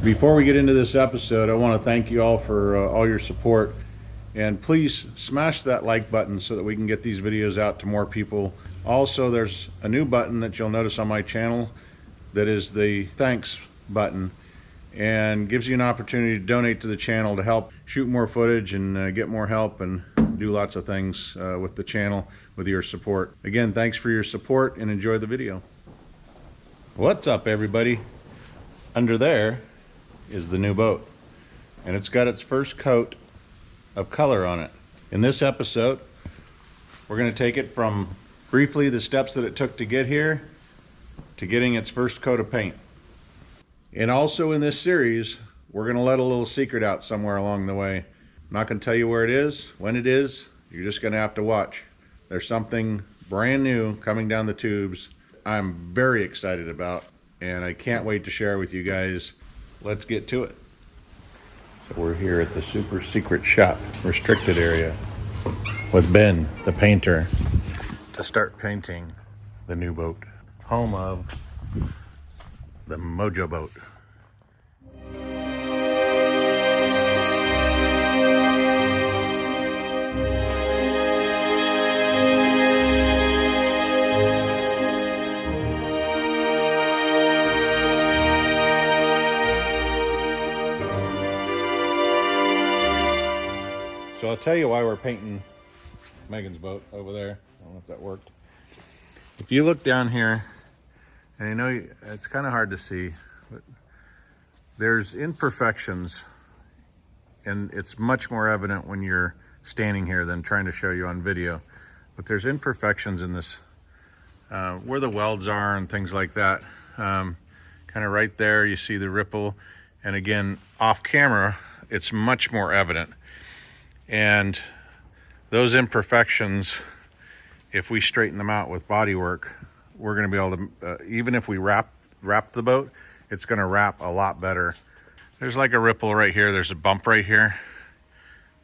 Before we get into this episode, I want to thank you all for all your support, and please smash that like button so that we can get these videos out to more people. Also, there's a new button that you'll notice on my channel that is the thanks button, and gives you an opportunity to donate to the channel to help shoot more footage and get more help and do lots of things with the channel with your support. Again, thanks for your support and enjoy the video. What's up, everybody? Under there is the new boat, and it's got its first coat of color on it. In this episode, we're going to take it from briefly the steps that it took to get here to getting its first coat of paint. And also in this series, we're going to let a little secret out somewhere along the way. I'm not going to tell you where it is, when it is. You're just going to have to watch. There's something brand new coming down the tubes I'm very excited about, and I can't wait to share with you guys. Let's get to it. So we're here at the super secret shop, restricted area, with Ben, the painter, to start painting the new boat. Home of the Mojo boat. So I'll tell you why we're painting Megan's boat over there. I don't know if that worked. If you look down here, and I know it's kind of hard to see, but there's imperfections, and it's much more evident when you're standing here than trying to show you on video. But there's imperfections in this, where the welds are and things like that. Kind of right there, you see the ripple. And again, off camera, it's much more evident. And those imperfections, if we straighten them out with body work, we're going to be able to, even if we wrap the boat, it's going to wrap a lot better. There's like a ripple right here. There's a bump right here.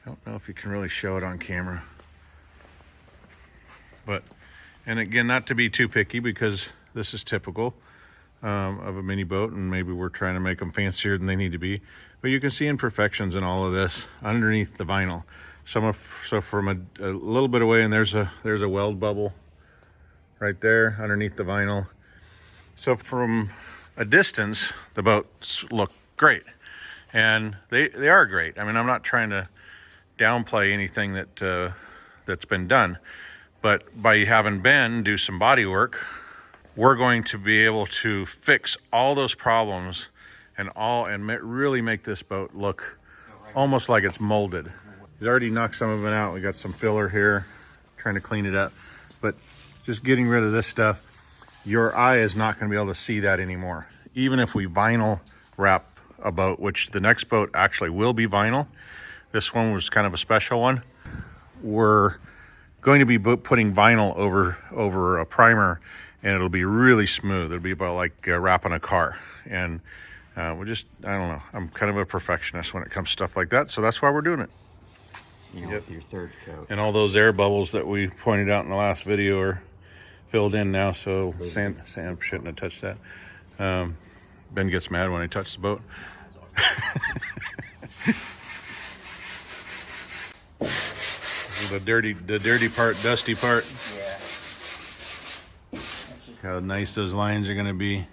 I don't know if you can really show it on camera. But, and again, not to be too picky, because this is typical of a mini boat, and maybe we're trying to make them fancier than they need to be. But you can see imperfections in all of this underneath the vinyl. So from a little bit away, and there's a weld bubble right there underneath the vinyl. So from a distance, the boats look great, and they are great. I mean, I'm not trying to downplay anything that's been done, but by having Ben do some body work, we're going to be able to fix all those problems and really make this boat look almost like it's molded. He's already knocked some of it out. We got some filler here, trying to clean it up. But just getting rid of this stuff, your eye is not going to be able to see that anymore. Even if we vinyl wrap a boat, which the next boat actually will be vinyl. This one was kind of a special one. We're going to be putting vinyl over a primer, and it'll be really smooth. It'll be about like wrapping a car. And I don't know. I'm kind of a perfectionist when it comes to stuff like that, so that's why we're doing it. With your third coat. And all those air bubbles that we pointed out in the last video are filled in now, so Sam shouldn't have touched that. Ben gets mad when I touch the boat. the dirty part, dusty part. Yeah. Look how nice those lines are going to be.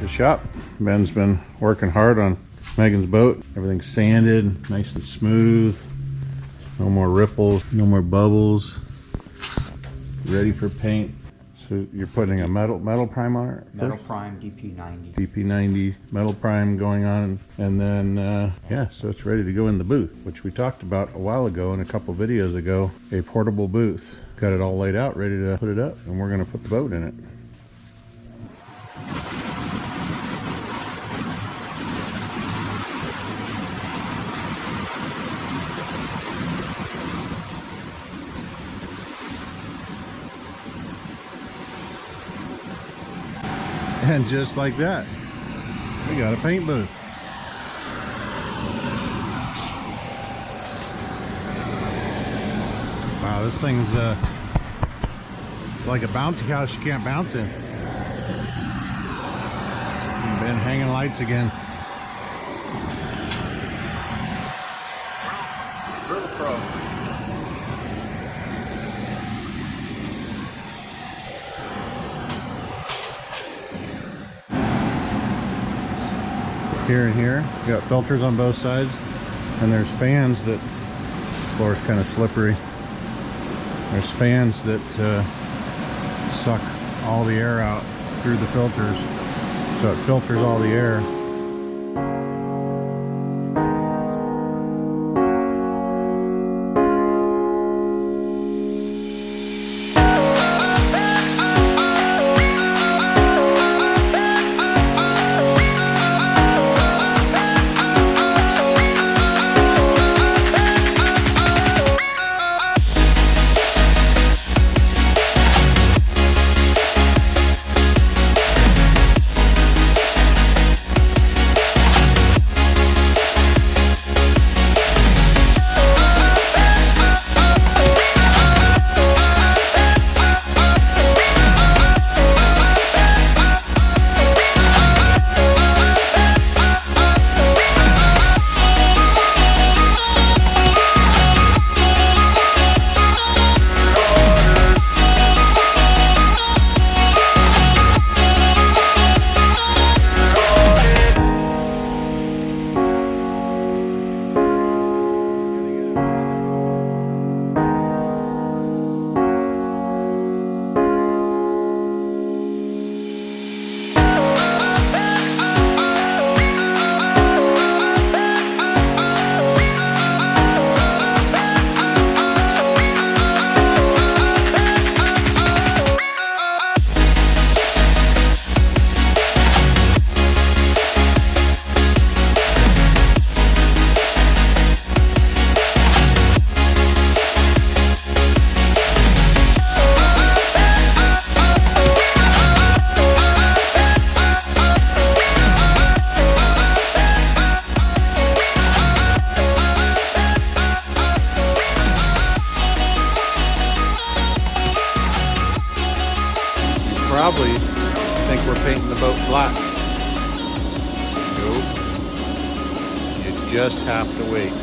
Shop. Ben's been working hard on Megan's boat. Everything's sanded, nice and smooth. No more ripples, no more bubbles. Ready for paint. So you're putting a metal prime on it? Metal prime DP90. DP90 metal prime going on, and then yeah, so it's ready to go in the booth, which we talked about a while ago in a couple videos ago. A portable booth. Got it all laid out, ready to put it up, and we're going to put the boat in it. And just like that, we got a paint booth. Wow, this thing's like a bouncy house you can't bounce in. Been hanging lights again. Real pro. Here and here, you got filters on both sides, and there's fans that, the floor is kind of slippery. There's fans that suck all the air out through the filters, so it filters all the air. Probably think we're painting the boat black. Nope. You just have to wait.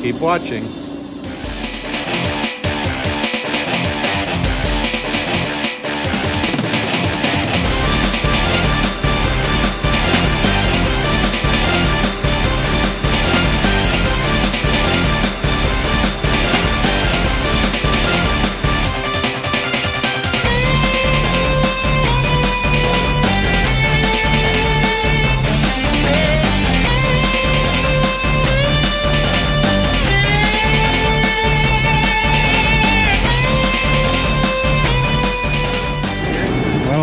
Keep watching.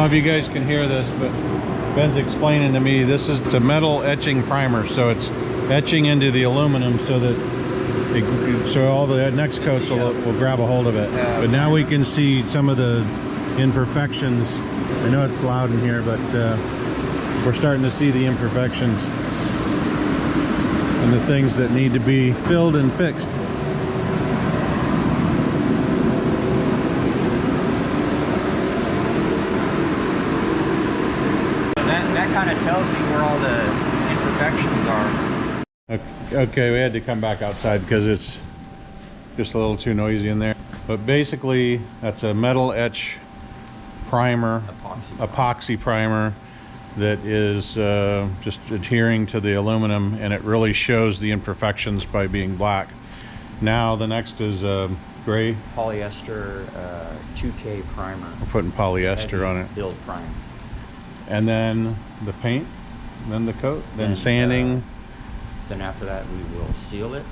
If you guys can hear this, but Ben's explaining to me it's a metal etching primer, so it's etching into the aluminum so that so all the next coats will grab a hold of it. But now we can see some of the imperfections. I know it's loud in here, but we're starting to see the imperfections and the things that need to be filled and fixed. Kind of tells me where all the imperfections are. Okay, we had to come back outside because it's just a little too noisy in there. But basically, that's a metal etch primer, epoxy primer that is just adhering to the aluminum, and it really shows the imperfections by being black. Now the next is gray. Polyester 2K primer. We're putting polyester on it. Build primer. And then the paint, then the coat, then sanding. Then after that we will seal it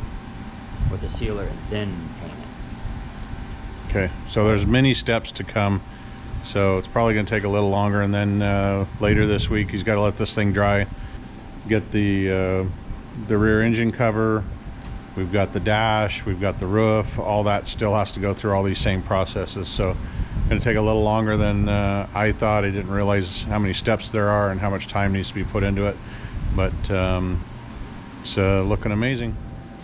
with a sealer and then paint it. Okay, so there's many steps to come. So it's probably gonna take a little longer, and then later this week he's gotta let this thing dry. Get the rear engine cover, we've got the dash, we've got the roof, all that still has to go through all these same processes. So going to take a little longer than I thought. I didn't realize how many steps there are and how much time needs to be put into it, but it's looking amazing.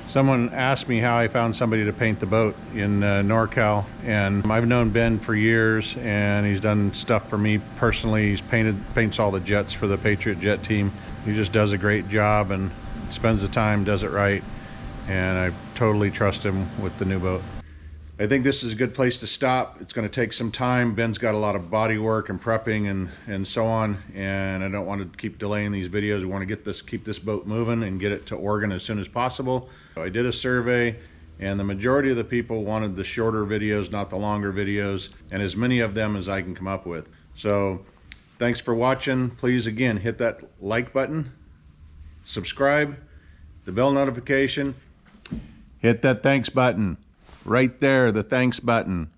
Someone asked me how I found somebody to paint the boat in NorCal, and I've known Ben for years, and he's done stuff for me personally. He's paints all the jets for the Patriot jet team. He just does a great job and spends the time, does it right, and I totally trust him with the new boat. I think this is a good place to stop. It's going to take some time. Ben's got a lot of body work and prepping and so on, and I don't want to keep delaying these videos. We want to keep this boat moving and get it to Oregon as soon as possible. So I did a survey, and the majority of the people wanted the shorter videos, not the longer videos, and as many of them as I can come up with. So thanks for watching. Please, again, hit that like button, subscribe, the bell notification, hit that thanks button. Right there, the thanks button.